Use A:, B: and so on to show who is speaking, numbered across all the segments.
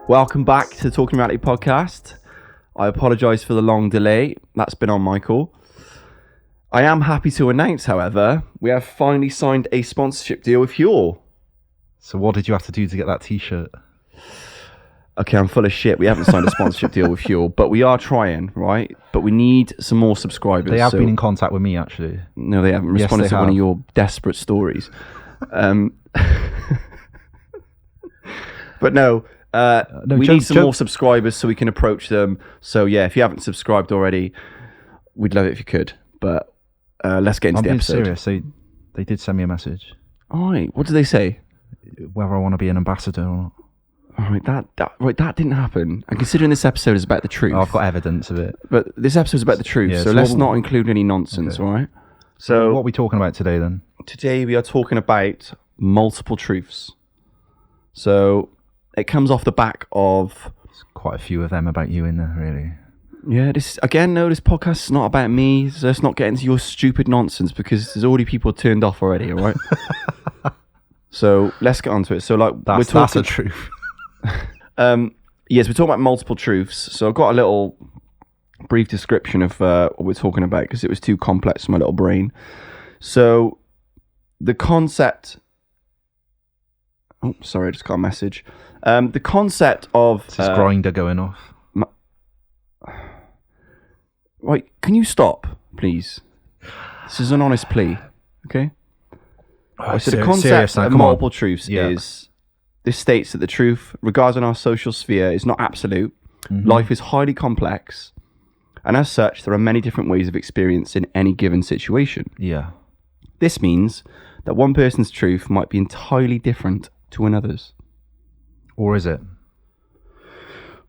A: Welcome back to the Talking Reality podcast. I apologise for the long delay. That's been on Michael. I am happy to announce, however, we have finally signed a sponsorship deal with Huel.
B: So what did you have to do to get that t-shirt?
A: Okay, I'm full of shit. We haven't signed a sponsorship deal with Huel, but we are trying, right? But we need some more subscribers.
B: They have been in contact with me, actually.
A: No, they haven't responded to one of your desperate stories. But no, we need some more subscribers so we can approach them. So yeah, if you haven't subscribed already, we'd love it if you could. But let's get into the episode.
B: I'm serious. They did send me a message.
A: All right, what did they say?
B: Whether I want to be an ambassador or not.
A: All right, that didn't happen. And considering this episode is about the truth,
B: I've got evidence of it.
A: But this episode is about the truth,
B: yeah,
A: so let's not include any nonsense, all right? So
B: what are we talking about today then?
A: Today we are talking about multiple truths. So it comes off the back of...
B: There's quite a few of them about you in there, really.
A: Yeah, this podcast is not about me, so let's not get into your stupid nonsense because there's already people turned off already, all right? So let's get on to it. So
B: that's the truth.
A: Yes, we're talking about multiple truths. So I've got a little brief description of what we're talking about because it was too complex for my little brain. So the concept... Oh, sorry, I just got a message. The concept of...
B: It's his grinder going off.
A: Right, can you stop, please? This is an honest plea, okay? So the concept of multiple truths is... This states that the truth, regarding our social sphere, is not absolute. Mm-hmm. Life is highly complex. And as such, there are many different ways of experiencing any given situation.
B: Yeah.
A: This means that one person's truth might be entirely different to another's.
B: Or is it?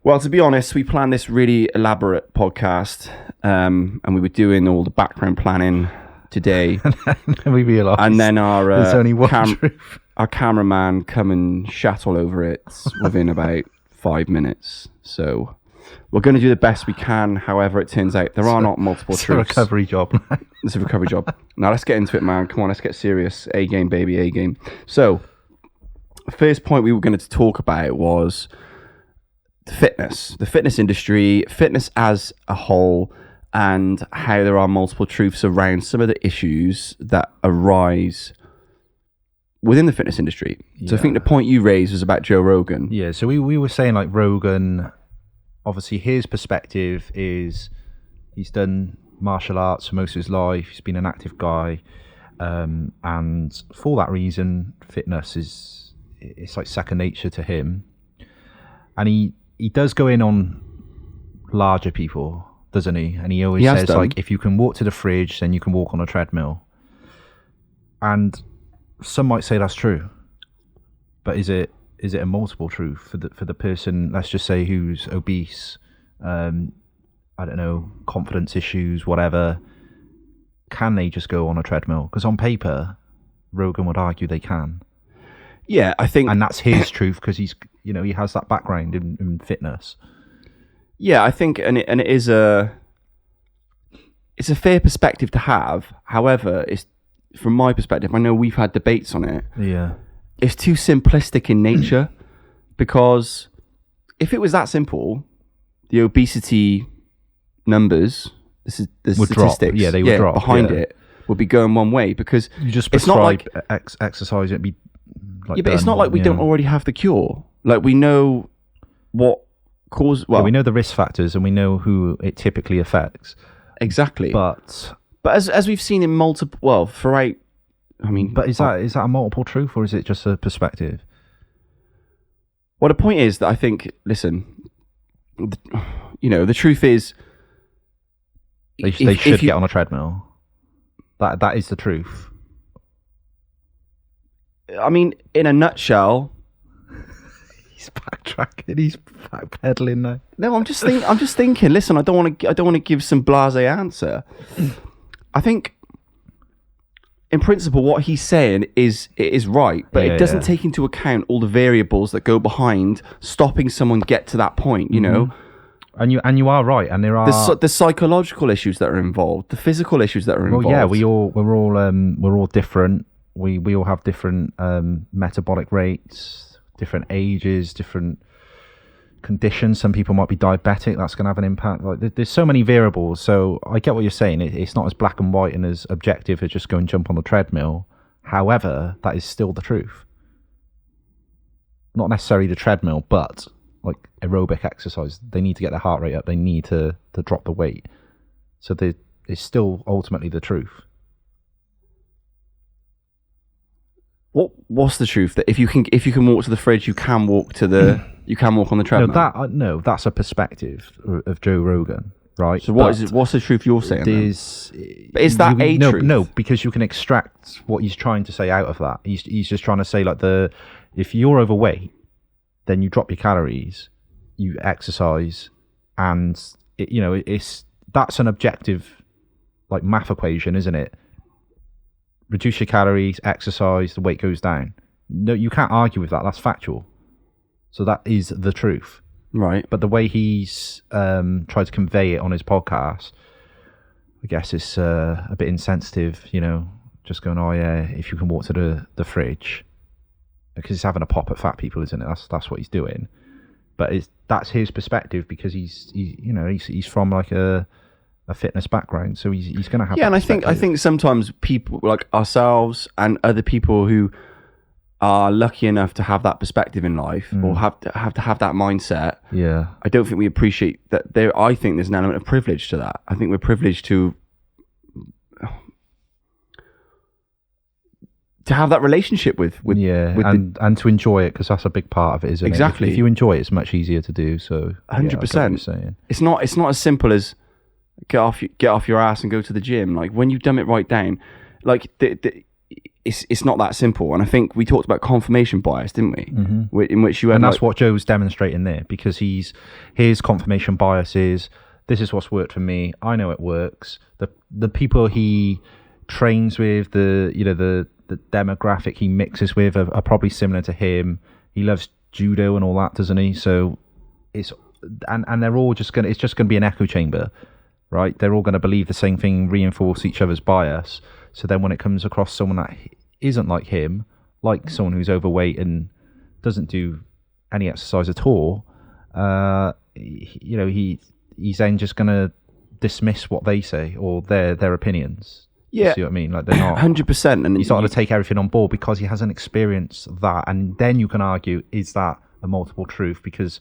A: Well, to be honest, we planned this really elaborate podcast, and we were doing all the background planning today.
B: And then we realised
A: and then
B: there's only one truth.
A: Our cameraman come and shat all over it within about 5 minutes. So we're going to do the best we can. However, it turns out there are not multiple truths.
B: It's a recovery job.
A: It's a recovery job. Now let's get into it, man. Come on, let's get serious. A game, baby, A game. So the first point we were going to talk about was the fitness industry, fitness as a whole, and how there are multiple truths around some of the issues that arise within the fitness industry. So I think the point you raised was about Joe Rogan.
B: Yeah, so we were saying like Rogan, obviously his perspective is he's done martial arts for most of his life, he's been an active guy, and for that reason fitness it's like second nature to him. And he does go in on larger people, doesn't he? And he always says like, if you can walk to the fridge, then you can walk on a treadmill. And some might say that's true, but is it a multiple truth for the person, let's just say, who's obese, I don't know, confidence issues, whatever? Can they just go on a treadmill? Because on paper, Rogan would argue they can.
A: Yeah, I think,
B: and that's his truth because he's, he has that background in fitness.
A: Yeah, I think, and it is it's a fair perspective to have. However, it's, from my perspective, I know we've had debates on it.
B: Yeah.
A: It's too simplistic in nature because if it was that simple, the obesity numbers, the statistics,
B: drop. Yeah, they would drop
A: behind it would be going one way because
B: you just prescribe exercise, it'd be like
A: but it's not like we don't already have the cure. Like we know what cause. Well,
B: we know the risk factors and we know who it typically affects.
A: Exactly.
B: But
A: as we've seen in multiple, well, throughout, I mean...
B: But is that a multiple truth or is it just a perspective?
A: Well, the point is that I think, listen, the truth is...
B: They should get on a treadmill. That is the truth. I
A: mean, in a nutshell...
B: He's backtracking. He's backpedaling now.
A: No, I'm just thinking. Listen, I don't want to give some blasé answer. I think, in principle, what he's saying is right, but it doesn't take into account all the variables that go behind stopping someone get to that point. You know.
B: And you are right, and there are
A: the psychological issues that are involved, the physical issues that are involved.
B: Well, yeah, we're all different. We all have different metabolic rates, different ages, different conditions. Some people might be diabetic. That's going to have an impact. Like there's so many variables. So I get what you're saying. It's not as black and white and as objective as just go and jump on the treadmill. However, that is still the truth. Not necessarily the treadmill, but like aerobic exercise. They need to get their heart rate up. They need to drop the weight. So it's still ultimately the truth.
A: What's the truth? That if you can walk to the fridge, you can walk to the you can walk on the treadmill.
B: No, that's a perspective of Joe Rogan, right?
A: So what's the truth you're saying? Is that truth?
B: No, because you can extract what he's trying to say out of that. He's just trying to say like if you're overweight, then you drop your calories, you exercise, and that's an objective like math equation, isn't it? Reduce your calories, exercise, the weight goes down. No, you can't argue with that. That's factual. So that is the truth.
A: Right.
B: But the way he's tried to convey it on his podcast, I guess it's a bit insensitive, just going, oh yeah, if you can walk to the fridge, because he's having a pop at fat people, isn't it? That's what he's doing. But that's his perspective because he's from like a fitness background, so he's going to have.
A: Yeah, and I think sometimes people like ourselves and other people who are lucky enough to have that perspective in life or have to have that mindset.
B: Yeah,
A: I don't think we appreciate that. I think there's an element of privilege to that. I think we're privileged to have that relationship with
B: and to enjoy it, because that's a big part of it, isn't it?
A: Exactly.
B: If you enjoy it, it's much easier to do. So
A: 100%. It's not as simple as get off your ass and go to the gym. Like when you dumb it right down, like it's not that simple. And I think we talked about confirmation bias, didn't we? Mm-hmm. In which you had,
B: and that's what Joe's demonstrating there, because his confirmation bias is, this is what's worked for me. I know it works. The people he trains with, the demographic he mixes with are probably similar to him. He loves judo and all that, doesn't he? So it's and they're all just it's just gonna be an echo chamber. Right, they're all going to believe the same thing, reinforce each other's bias. So then when it comes across someone that isn't like him, like someone who's overweight and doesn't do any exercise at all, he's then just going to dismiss what they say or their opinions.
A: Yeah.
B: You see what I mean? Like they're not
A: 100%. And
B: he's not going to take everything on board because he hasn't experienced that. And then you can argue, is that a multiple truth? Because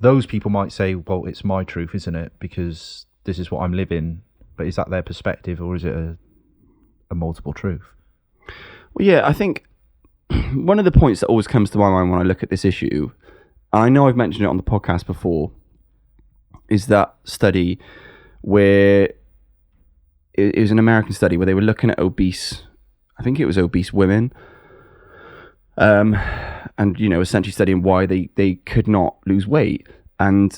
B: those people might say, well, it's my truth, isn't it? Because this is what I'm living. But is that their perspective, or is it a multiple truth?
A: Well, yeah, I think one of the points that always comes to my mind when I look at this issue, and I know I've mentioned it on the podcast before, is that study where it was an American study where they were looking at obese women, and essentially studying why they could not lose weight. And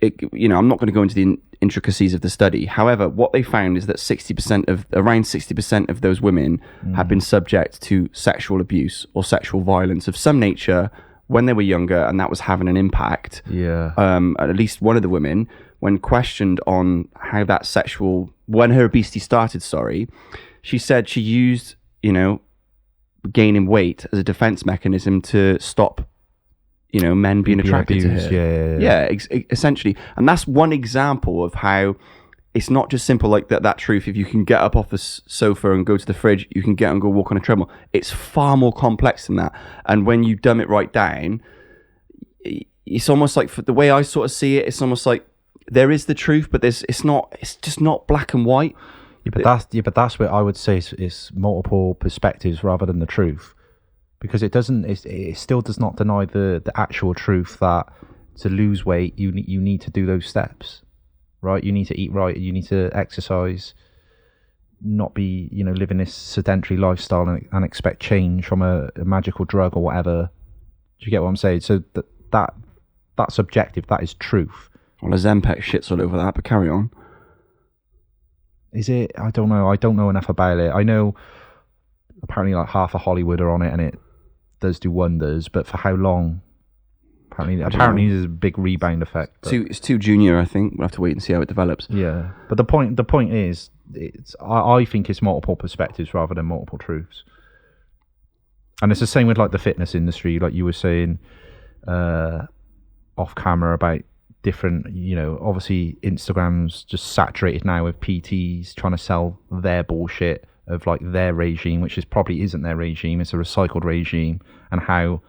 A: I'm not going to go into the intricacies of the study. However, what they found is that around 60% of those women had been subject to sexual abuse or sexual violence of some nature when they were younger, and that was having an impact.
B: Yeah.
A: At least one of the women, when questioned on how when her obesity started, she said she used, gaining weight as a defense mechanism to stop, men being attracted to her. Yeah, essentially. And that's one example of how it's not just simple like that truth. If you can get up off the sofa and go to the fridge, you can get and go walk on a treadmill. It's far more complex than that. And when you dumb it right down, it's almost like, for the way I sort of see it, it's almost like there is the truth, but it's just not black and white.
B: Yeah, but that's what I would say is multiple perspectives rather than the truth, because it still does not deny the actual truth that to lose weight you need to do those steps, right? You need to eat right, you need to exercise, not be living this sedentary lifestyle and expect change from a magical drug or whatever. Do you get what I'm saying? So that's objective, that is truth.
A: Well, Ozempic shits all over that, but carry on.
B: Is it? I don't know. I don't know enough about it. I know apparently like half of Hollywood are on it, and it does do wonders. But for how long? Apparently there's a big rebound effect.
A: It's too junior, I think. We'll have to wait and see how it develops.
B: Yeah, but the point is, I think it's multiple perspectives rather than multiple truths. And it's the same with like the fitness industry, like you were saying. off camera about different, obviously Instagram's just saturated now with PTs trying to sell their bullshit of like their regime, which probably isn't their regime, it's a recycled regime, and how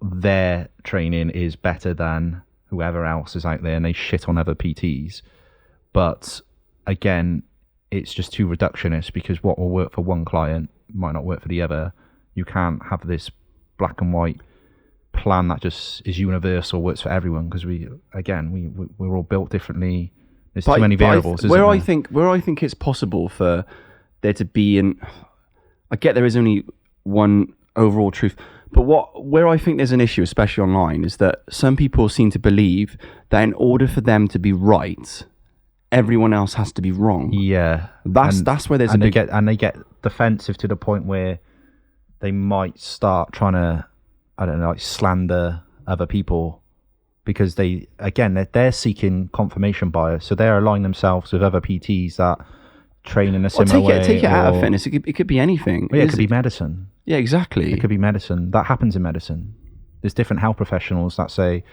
B: their training is better than whoever else is out there, and they shit on other PTs. But again, it's just too reductionist, because what will work for one client might not work for the other. You can't have this black and white plan that just is universal, works for everyone, because we're all built differently. There's too many variables.
A: Where I think it's possible for there to be I get there is only one overall truth, but where I think there's an issue, especially online, is that some people seem to believe that in order for them to be right, everyone else has to be wrong.
B: Yeah,
A: that's where there's
B: they get defensive to the point where they might start trying to, I don't know, like slander other people, because they're seeking confirmation bias, so they're aligning themselves with other PTs that train in a similar way.
A: Take it out of fitness. It could be anything.
B: Well, it could be medicine.
A: Yeah, exactly.
B: It could be medicine. That happens in medicine. There's different health professionals that say,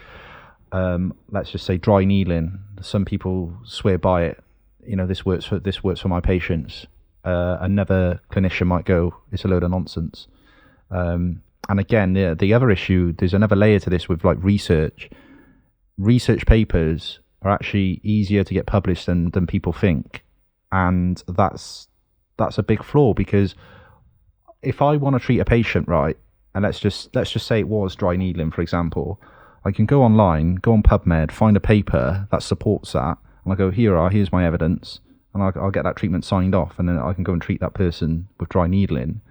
B: let's just say dry needling. Some people swear by it. This works for my patients. Another clinician might go, it's a load of nonsense. And again, the other issue, there's another layer to this with like research. Research papers are actually easier to get published than people think. And that's a big flaw, because if I want to treat a patient, right, and let's just say it was dry needling, for example, I can go online, go on PubMed, find a paper that supports that, and I go, here's my evidence, and I'll get that treatment signed off, and then I can go and treat that person with dry needling.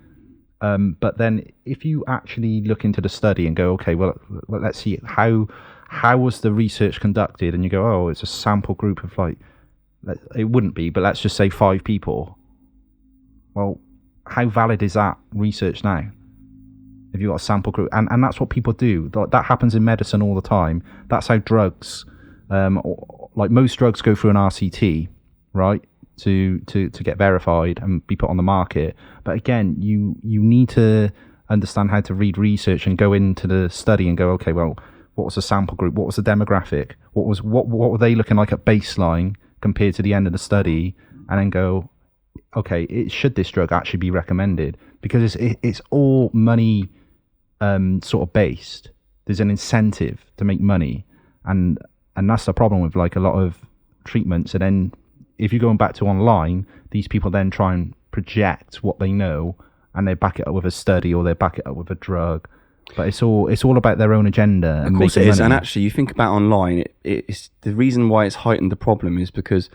B: But then if you actually look into the study and go, okay, well let's see how was the research conducted, and you go, oh, it's a sample group of like, it wouldn't be, but let's just say 5 people. Well, how valid is that research now? If you've got a sample group, and that's what people do. That happens in medicine all the time. That's how drugs, like most drugs, go through an RCT, right, to get verified and be put on the market. But again, you need to understand how to read research and go into the study and go, okay, well, what was the sample group? What was the demographic? What were they looking like at baseline compared to the end of the study? And then go, okay, should this drug actually be recommended? Because it's all money sort of based. There's an incentive to make money, and that's the problem with like a lot of treatments. And then if you're going back to online, these people then try and project what they know, and they back it up with a study, or they back it up with a drug. But it's all about their own agenda.
A: Of course it is. And actually, you think about online, it's the reason why it's heightened the problem is because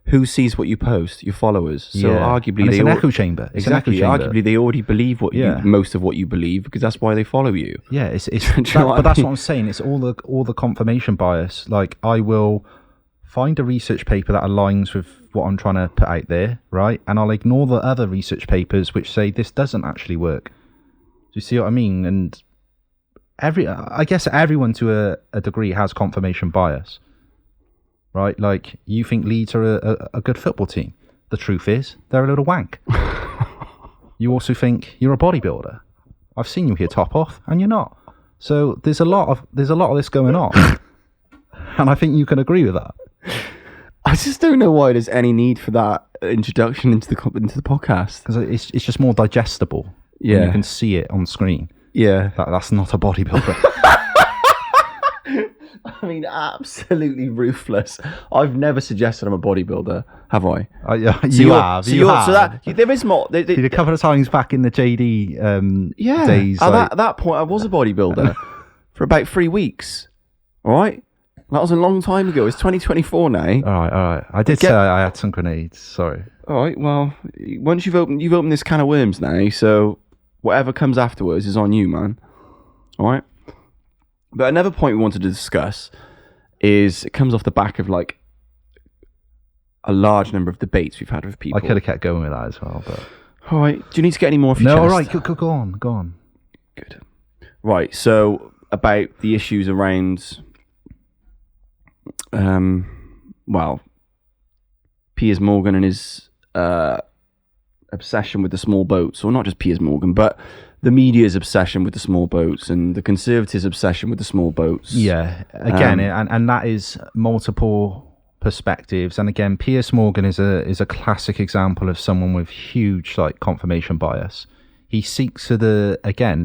A: who sees what you post? Your followers. So arguably,
B: it's an echo chamber.
A: Exactly. Arguably, they already believe most of what you believe, because that's why they follow you.
B: Yeah, but that's what I'm saying. It's all the confirmation bias. Like, I will find a research paper that aligns with what I'm trying to put out there, right? And I'll ignore the other research papers which say this doesn't actually work. Do you see what I mean? And I guess everyone to a degree has confirmation bias, right? Like, you think Leeds are a good football team. The truth is, they're a little wank. You also think you're a bodybuilder. I've seen you here top off, and you're not. So there's a lot of this going on, and I think you can agree with that.
A: I just don't know why there's any need for that introduction into the podcast,
B: because it's just more digestible. Yeah, you can see it on screen.
A: Yeah,
B: that's not a bodybuilder.
A: I mean, absolutely ruthless. I've never suggested I'm a bodybuilder, have I?
B: You have.
A: So there is more.
B: A couple of times back in the JD days.
A: At that point, I was a bodybuilder for about 3 weeks. All right? That was a long time ago. It's 2024 now.
B: All right. I did say I had some grenades. Sorry.
A: All right. Well, once you've opened this can of worms now, so whatever comes afterwards is on you, man. All right? But another point we wanted to discuss is, it comes off the back of like a large number of debates we've had with people.
B: I could have kept going with that as well, but
A: all right. Do you need to get any more off your chest?
B: No, all right. Go on.
A: Good. Right. So about the issues around, Piers Morgan and his obsession with the small boats, or not just Piers Morgan, but the media's obsession with the small boats and the Conservatives' obsession with the small boats.
B: Yeah, again, and that is multiple perspectives. And again, Piers Morgan is a classic example of someone with huge like confirmation bias. He seeks to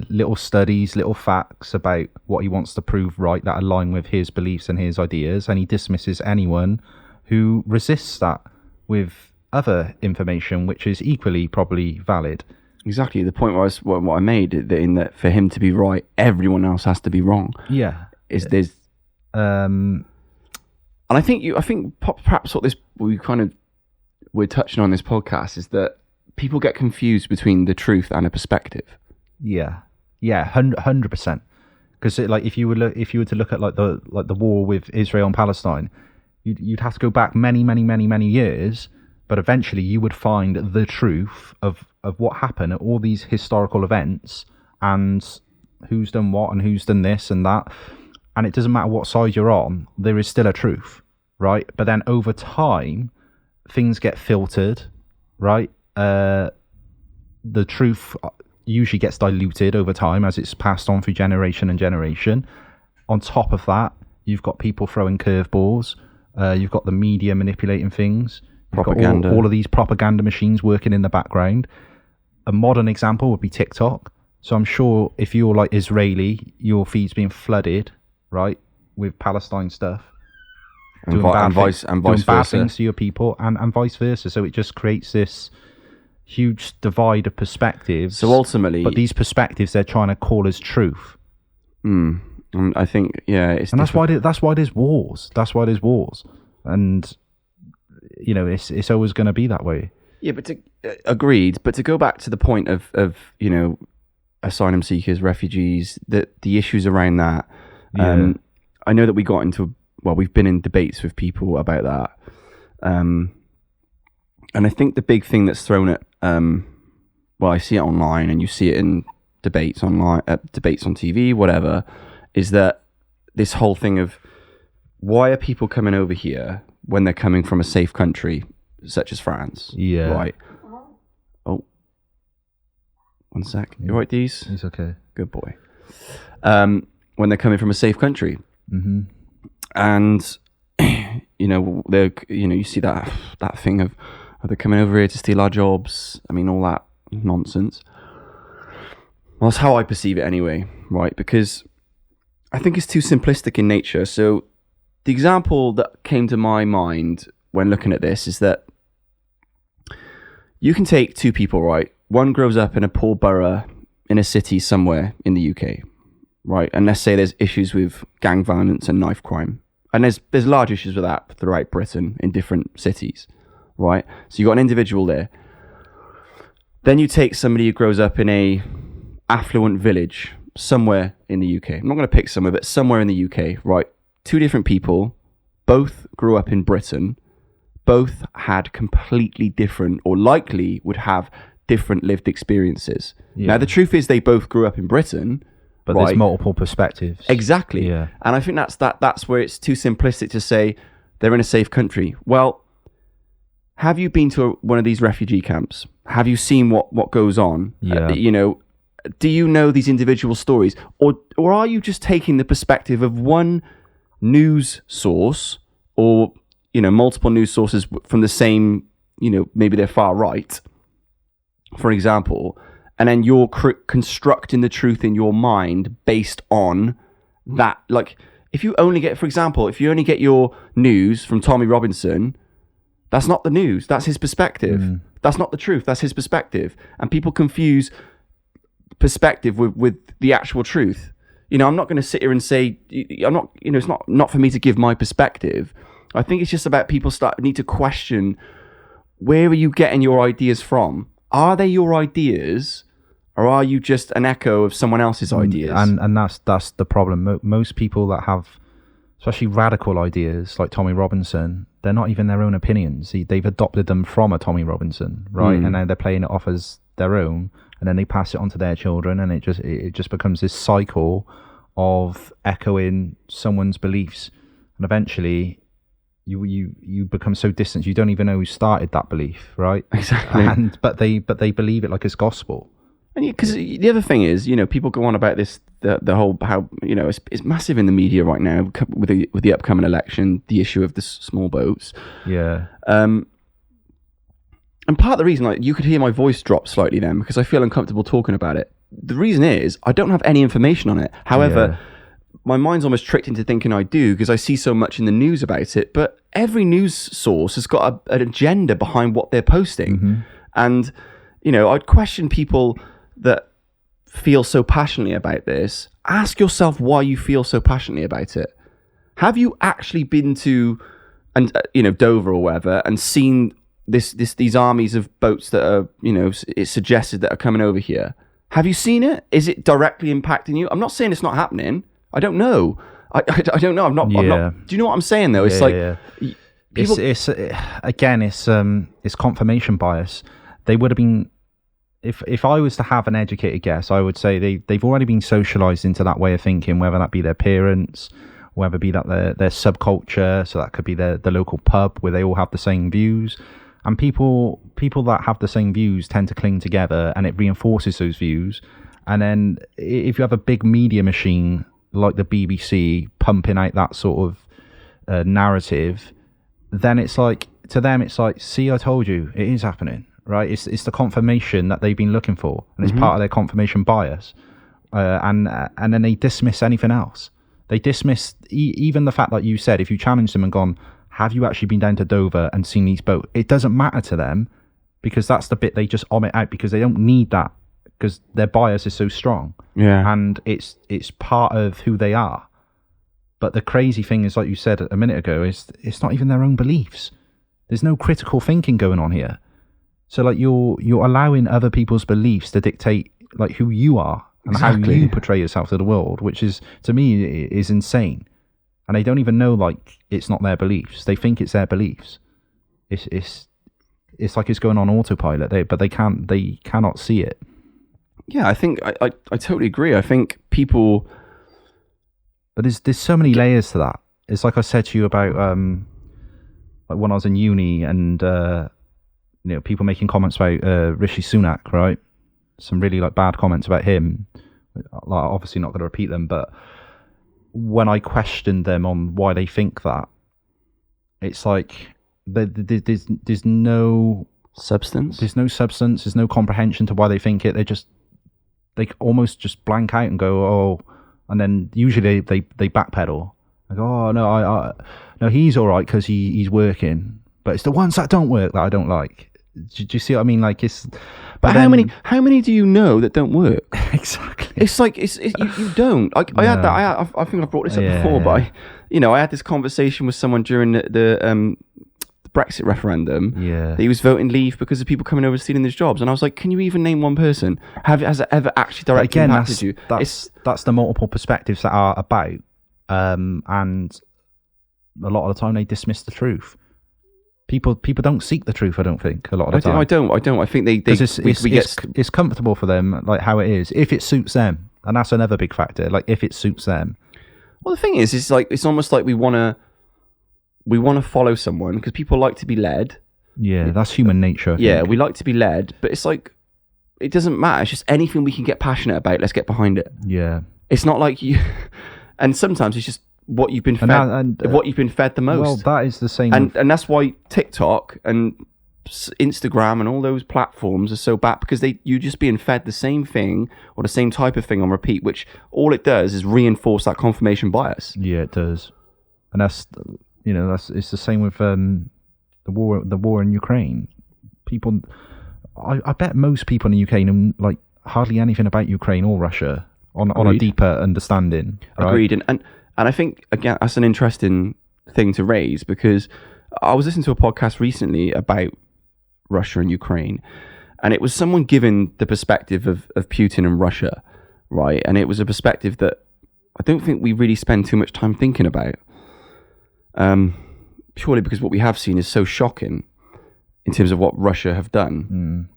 B: little studies, little facts about what he wants to prove right that align with his beliefs and his ideas, and he dismisses anyone who resists that with other information which is equally probably valid.
A: Exactly. The point was what I made, in that for him to be right, everyone else has to be wrong.
B: Yeah.
A: And I think perhaps what we're touching on this podcast is that people get confused between the truth and a perspective.
B: Yeah, 100%. Because like if you were to look at like the war with Israel and Palestine, you'd have to go back many years, but eventually you would find the truth of what happened at all these historical events and who's done what and who's done this and that. And it doesn't matter what side you're on, there is still a truth, right? But then over time, things get filtered, right? The truth usually gets diluted over time as it's passed on through generation and generation. On top of that, you've got people throwing curveballs. You've got the media manipulating things. You've
A: propaganda.
B: Got all of these propaganda machines working in the background. A modern example would be TikTok. So I'm sure if you're like Israeli, your feed's being flooded, right, with Palestine stuff.
A: And vice
B: bad
A: versa.
B: Things to your people and vice versa. So it just creates this huge divide of perspectives.
A: So ultimately,
B: but these perspectives they're trying to call as truth.
A: I think it's
B: and that's why there's wars. That's why there's wars, and it's always going to be that way.
A: Yeah, but agreed. But to go back to the point of asylum seekers, refugees, the issues around that.
B: Yeah.
A: I know that we've been in debates with people about that. And I think the big thing that's thrown at, I see it online and you see it in debates online, debates on TV, whatever, is that this whole thing of why are people coming over here when they're coming from a safe country such as France?
B: Yeah.
A: Right. Oh, one sec. You right, Dees?
B: It's okay.
A: Good boy. When they're coming from a safe country.
B: Mm-hmm.
A: And, you see that thing of, they're coming over here to steal our jobs. I mean, all that nonsense. Well, that's how I perceive it anyway, right? Because I think it's too simplistic in nature. So the example that came to my mind when looking at this is that you can take two people, right? One grows up in a poor borough in a city somewhere in the UK, right? And let's say there's issues with gang violence and knife crime. And there's large issues with that throughout Britain in different cities. Right, so you got an individual there. Then you take somebody who grows up in a affluent village somewhere in the UK. I'm not going to pick somewhere, but somewhere in the UK. Right, two different people, both grew up in Britain, both had completely different, or likely would have different lived experiences. Yeah. Now the truth is, they both grew up in Britain,
B: but there's multiple perspectives.
A: Exactly.
B: Yeah,
A: and I think that's where it's too simplistic to say they're in a safe country. Well. Have you been to one of these refugee camps? Have you seen what goes on?
B: Yeah.
A: Do you know these individual stories? Or are you just taking the perspective of one news source or, multiple news sources from the same, maybe they're far right, for example, and then you're constructing the truth in your mind based on that. Like, if you only get your news from Tommy Robinson, that's not the news. That's his perspective. That's not the truth. That's his perspective. And people confuse perspective with the actual truth. I'm not going to sit here and say, it's not for me to give my perspective. I think it's just about people need to question, where are you getting your ideas from? Are they your ideas, or are you just an echo of someone else's ideas?
B: And that's the problem. Most people that have, especially radical ideas like Tommy Robinson, they're not even their own opinions. They've adopted them from a Tommy Robinson, right? And now they're playing it off as their own, and then they pass it on to their children, and it just becomes this cycle of echoing someone's beliefs, and eventually you become so distant you don't even know who started that belief, right?
A: Exactly.
B: But they believe it like it's gospel.
A: And because the other thing is, people go on about this, the whole, how, it's massive in the media right now with the upcoming election, the issue of the small boats.
B: Yeah.
A: And part of the reason, you could hear my voice drop slightly then because I feel uncomfortable talking about it. The reason is I don't have any information on it. However, my mind's almost tricked into thinking I do because I see so much in the news about it. But every news source has got an agenda behind what they're posting. And, I'd question people that feel so passionately about this. Ask yourself why you feel so passionately about it. Have you actually been to, Dover or wherever, and seen these armies of boats that are, it's suggested that are coming over here? Have you seen it? Is it directly impacting you? I'm not saying it's not happening. I don't know. I don't know. I'm not. Do you know what I'm saying though? It's people...
B: it's confirmation bias. They would have been. If I was to have an educated guess, I would say they've already been socialized into that way of thinking, whether that be their parents, whether it be that their subculture, so that could be the local pub where they all have the same views. And people that have the same views tend to cling together, and it reinforces those views. And then if you have a big media machine like the BBC pumping out that sort of narrative, then it's like, to them, it's like, see, I told you, it is happening. Right, it's the confirmation that they've been looking for, and it's part of their confirmation bias, and then they dismiss anything else. They dismiss even the fact that you said, if you challenge them and gone, have you actually been down to Dover and seen these boats? It doesn't matter to them because that's the bit they just omit out because they don't need that because their bias is so strong.
A: Yeah,
B: and it's part of who they are. But the crazy thing is, like you said a minute ago, is it's not even their own beliefs. There's no critical thinking going on here. So like you're allowing other people's beliefs to dictate like who you are and how you portray yourself to the world, which is, to me, is insane. And they don't even know like it's not their beliefs. They think it's their beliefs. It's like it's going on autopilot. But they cannot see it.
A: Yeah, I think I totally agree. I think people,
B: but there's so many layers to that. It's like I said to you about like when I was in uni and. People making comments about Rishi Sunak, right? Some really like bad comments about him. Like, obviously not going to repeat them, but when I questioned them on why they think that, it's like there's no
A: substance.
B: There's no substance. There's no comprehension to why they think it. They almost just blank out and go, oh, and then usually they backpedal. Like, oh no, no, he's all right because he's working. But it's the ones that don't work that I don't like. Do you see what I mean? Like it's.
A: But how many do you know that don't work?
B: Exactly.
A: It's like you don't. I had that. I think I've brought this up before, but I had this conversation with someone during the Brexit referendum.
B: Yeah.
A: That he was voting Leave because of people coming over stealing his jobs, and I was like, can you even name one person? Has it ever actually directly impacted you?
B: That's the multiple perspectives that are about, and a lot of the time they dismiss the truth. People don't seek the truth. I don't think a lot of the time.
A: I don't. I think they
B: it's comfortable for them, like how it is, if it suits them, and that's another big factor. Like if it suits them.
A: Well, the thing is, it's almost like we want to follow someone because people like to be led.
B: Yeah, that's human nature.
A: Yeah, we like to be led, but it's like it doesn't matter. It's just anything we can get passionate about. Let's get behind it.
B: Yeah,
A: it's not like you. And sometimes it's just what you've been fed, what you've been fed the most.
B: Well, that is the same,
A: and that's why TikTok and Instagram and all those platforms are so bad because you're just being fed the same thing or the same type of thing on repeat, which all it does is reinforce that confirmation bias.
B: Yeah, it does, and that's it's the same with the war in Ukraine. People, I bet most people in the UK know like hardly anything about Ukraine or Russia on a deeper understanding. Right?
A: Agreed, and I think, again, that's an interesting thing to raise because I was listening to a podcast recently about Russia and Ukraine, and it was someone giving the perspective of Putin and Russia, right? And it was a perspective that I don't think we really spend too much time thinking about, purely because what we have seen is so shocking in terms of what Russia have done.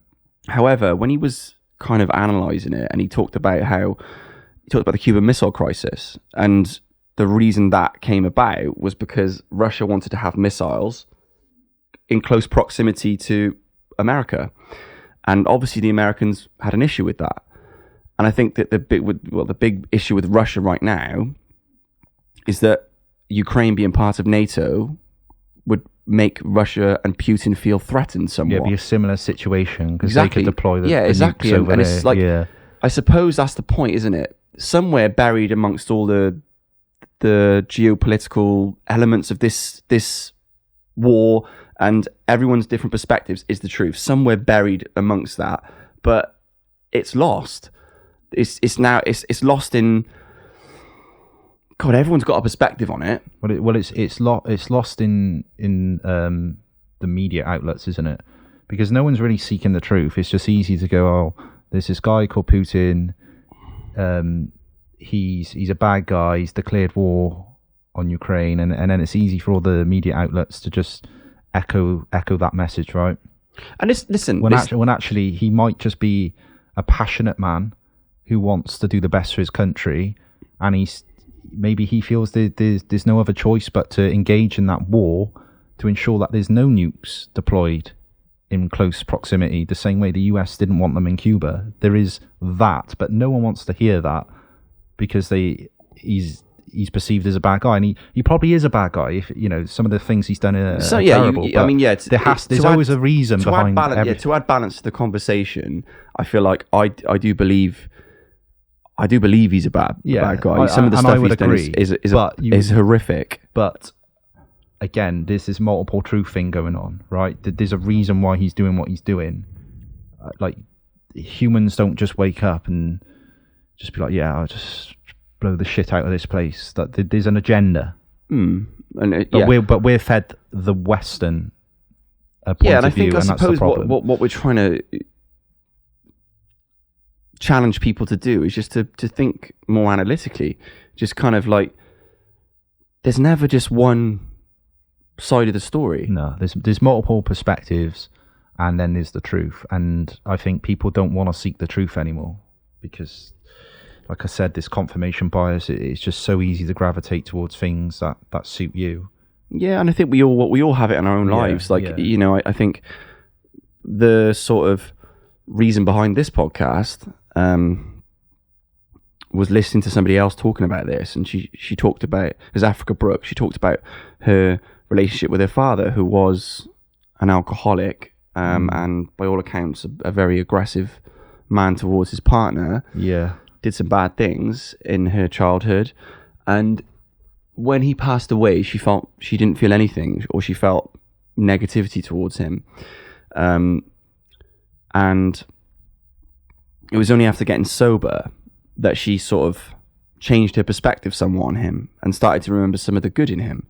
A: However, when he was kind of analysing it, and he talked about the Cuban Missile Crisis, and the reason that came about was because Russia wanted to have missiles in close proximity to America. And obviously the Americans had an issue with that. And I think that the big issue with Russia right now is that Ukraine being part of NATO would make Russia and Putin feel threatened somewhat.
B: Yeah, it'd be a similar situation because
A: Exactly.
B: they could deploy the
A: exactly.
B: nukes over
A: and
B: there.
A: it's like,
B: yeah.
A: I suppose that's the point, isn't it? Somewhere buried amongst all the geopolitical elements of this war and everyone's different perspectives is the truth. Somewhere buried amongst that, but it's lost. It's lost in. God, everyone's got a perspective on it.
B: It's lost in the media outlets, isn't it? Because no one's really seeking the truth. It's just easy to go, oh, there's this guy called Putin. He's a bad guy. He's declared war on Ukraine, and then it's easy for all the media outlets to just echo that message, right?
A: And listen,
B: when actually he might just be a passionate man who wants to do the best for his country, and maybe he feels there's no other choice but to engage in that war to ensure that there's no nukes deployed in close proximity, the same way the US didn't want them in Cuba. There is that, but no one wants to hear that because he's perceived as a bad guy, and he probably is a bad guy. If some of the things he's done are terrible. There's always a reason behind everything.
A: To add balance to the conversation, I feel like I do believe he's a bad guy. Some of the stuff he's done is horrific.
B: But again, there's this multiple truth thing going on, right? There's a reason why he's doing what he's doing. Like, humans don't just wake up and just be like, yeah, I'll just blow the shit out of this place. That there's an agenda. But we're fed the Western point of view, and that's the problem.
A: What we're trying to challenge people to do is just to think more analytically. Just kind of like, there's never just one side of the story.
B: No, there's multiple perspectives, and then there's the truth. And I think people don't want to seek the truth anymore because, like I said, this confirmation bias, it's just so easy to gravitate towards things that suit you.
A: Yeah, and I think we all have it in our own lives. I think the sort of reason behind this podcast was listening to somebody else talking about this, and she talked about, as Africa Brooke, she talked about her relationship with her father, who was an alcoholic, and by all accounts a very aggressive man towards his partner.
B: Yeah.
A: Did some bad things in her childhood, and when he passed away, she didn't feel anything, or she felt negativity towards him, and it was only after getting sober that she sort of changed her perspective somewhat on him and started to remember some of the good in him.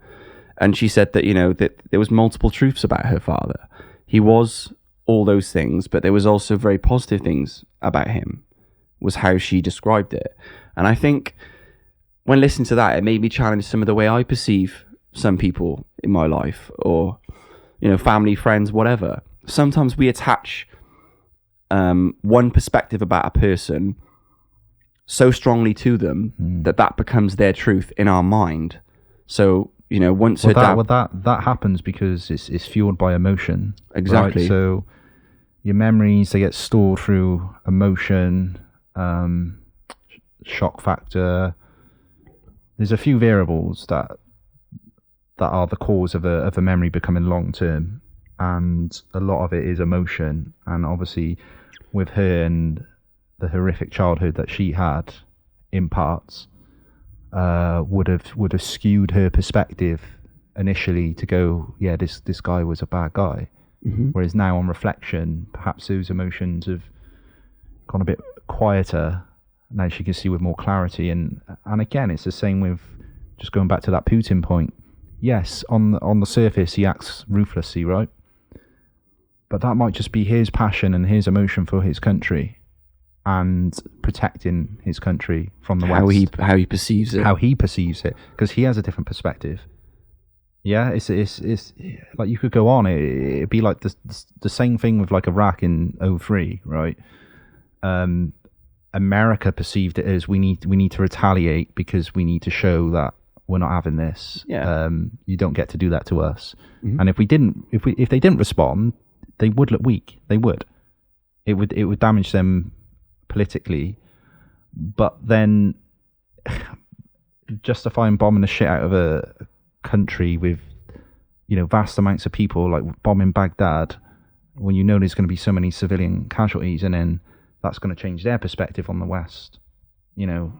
A: And she said that that there was multiple truths about her father. He was all those things, but there was also very positive things about him, was how she described it. And I think when listening to that, it made me challenge some of the way I perceive some people in my life, or family, friends, whatever. Sometimes we attach one perspective about a person so strongly to them that becomes their truth in our mind. So once
B: that happens because it's fueled by emotion.
A: Exactly.
B: Right? So your memories, they get stored through emotion, shock factor. There's a few variables that are the cause of a memory becoming long term, and a lot of it is emotion. And obviously, with her and the horrific childhood that she had, in parts, would have skewed her perspective initially to go, yeah, this guy was a bad guy. Mm-hmm. Whereas now, on reflection, perhaps those emotions have gone a bit quieter. Now she can see with more clarity, and again, it's the same with, just going back to that Putin point. Yes, on the surface, he acts ruthlessly, right? But that might just be his passion and his emotion for his country, and protecting his country from the West.
A: How he perceives it.
B: How he perceives it, because he has a different perspective. Yeah, it's like, you could go on. It'd be like the same thing with like Iraq in 2003, right? America perceived it as we need to retaliate because we need to show that we're not having this.
A: Yeah.
B: You don't get to do that to us.
A: Mm-hmm.
B: And if they didn't respond, they would look weak. They would. It would damage them politically, but then justifying bombing the shit out of a country with, vast amounts of people, like bombing Baghdad, when you know there's going to be so many civilian casualties, and then that's going to change their perspective on the West, and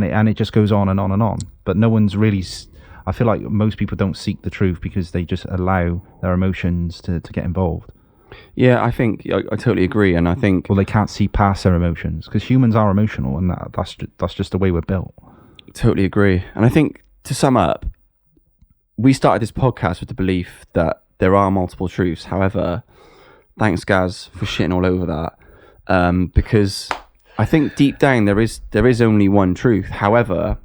B: it just goes on and on and on. But no one's really. I feel like most people don't seek the truth because they just allow their emotions to get involved.
A: Yeah, I think I totally agree, and I think
B: they can't see past their emotions because humans are emotional, and that's just the way we're built.
A: Totally agree, and I think to sum up, we started this podcast with the belief that there are multiple truths. However, thanks, Gaz, for shitting all over that, because I think deep down there is only one truth. However,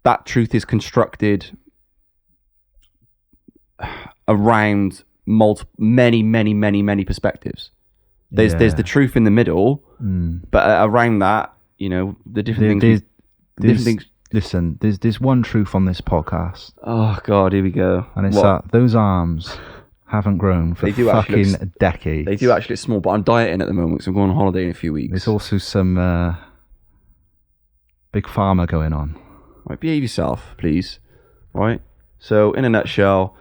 A: that truth is constructed around many perspectives. There's the truth in the middle, but around that, the different things.
B: Listen, there's one truth on this podcast.
A: Oh God, here we go.
B: And it's that those arms haven't grown for fucking decades.
A: They do actually look small, but I'm dieting at the moment because I'm going on holiday in a few weeks.
B: There's also some big pharma going on.
A: Right, behave yourself, please. Right. So, in a nutshell,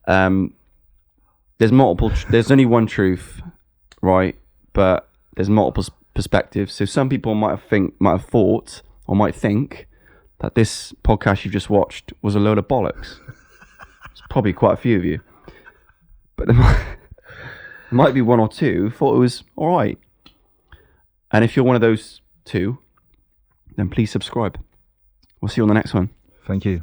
A: there's there's only one truth, right? But there's multiple perspectives. So some people might have thought, or might think that this podcast you've just watched was a load of bollocks. It's probably quite a few of you, but there might be one or two who thought it was all right. And if you're one of those two, then please subscribe. We'll see you on the next one.
B: Thank you.